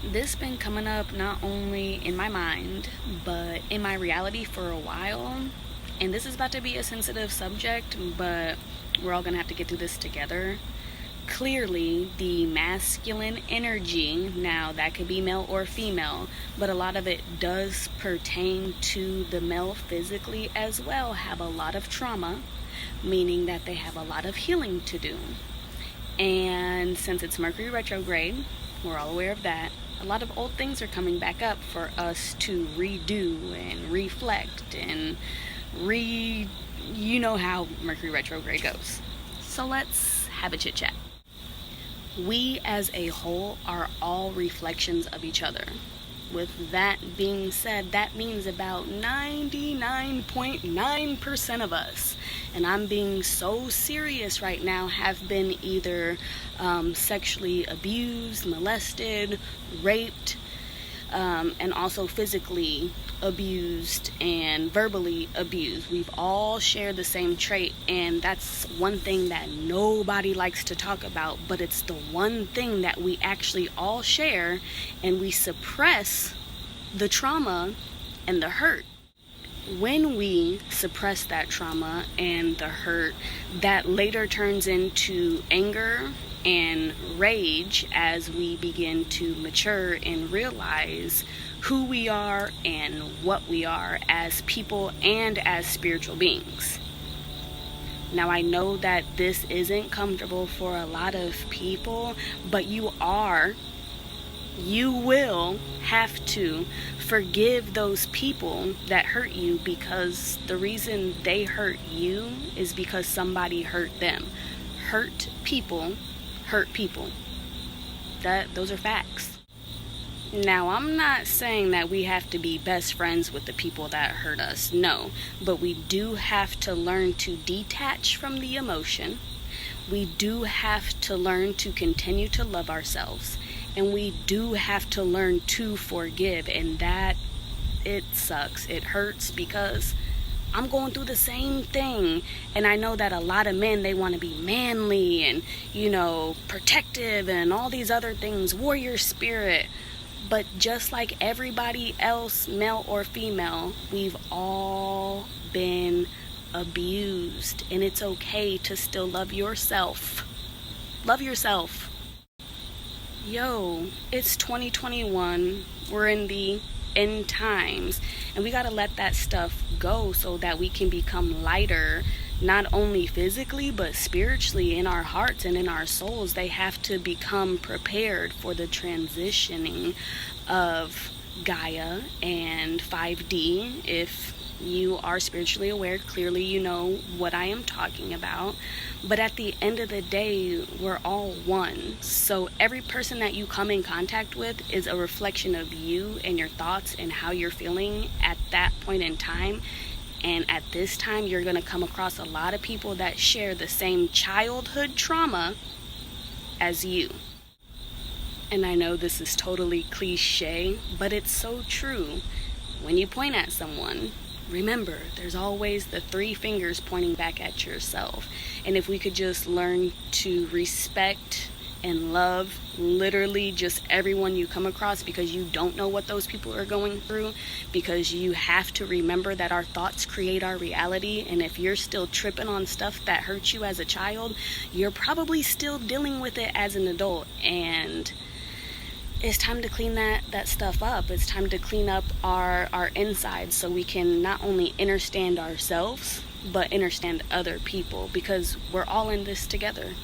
This been coming up not only in my mind, but in my reality for a while. And this is about to be a sensitive subject, but we're all gonna have to get through this together. Clearly, the masculine energy, now that could be male or female, but a lot of it does pertain to the male physically as well, have a lot of trauma, meaning that they have a lot of healing to do. And since it's Mercury retrograde, we're all aware of that. A lot of old things are coming back up for us to redo and reflect and you know how Mercury retrograde goes. So let's have a chit chat. We as a whole are all reflections of each other. With that being said, that means about 99.9% of us, and I'm being so serious right now, have been either sexually abused, molested, raped, and also physically abused and verbally abused. We've all shared the same trait, and that's one thing that nobody likes to talk about, but it's the one thing that we actually all share, and we suppress the trauma and the hurt. When we suppress that trauma and the hurt, that later turns into anger and rage as we begin to mature and realize who we are and what we are as people and as spiritual beings. Now, I know that this isn't comfortable for a lot of people, but you will have to forgive those people that hurt you, because the reason they hurt you is because somebody hurt them. Hurt people hurt people. Those are facts. Now, I'm not saying that we have to be best friends with the people that hurt us, no, but we do have to learn to detach from the emotion. We do have to learn to continue to love ourselves, and we do have to learn to forgive, and that, it sucks. It hurts because I'm going through the same thing, and I know that a lot of men, they want to be manly and, protective and all these other things, warrior spirit. But just like everybody else, male or female, we've all been abused, and it's okay to still love yourself. Love yourself. Yo, it's 2021. We're in the end times, and we gotta let that stuff go so that we can become lighter, not only physically but spiritually, in our hearts and in our souls. They have to become prepared for the transitioning of Gaia and 5D. If you are spiritually aware, clearly you know what I am talking about. But at the end of the day, we're all one. So every person that you come in contact with is a reflection of you and your thoughts and how you're feeling at that point in time. And at this time, you're going to come across a lot of people that share the same childhood trauma as you. And I know this is totally cliche, but it's so true. When you point at someone, remember, there's always the three fingers pointing back at yourself. And if we could just learn to respect and love literally just everyone you come across, because you don't know what those people are going through, because you have to remember that our thoughts create our reality. And if you're still tripping on stuff that hurt you as a child, you're probably still dealing with it as an adult. And it's time to clean that stuff up. It's time to clean up our insides so we can not only understand ourselves, but understand other people, because we're all in this together.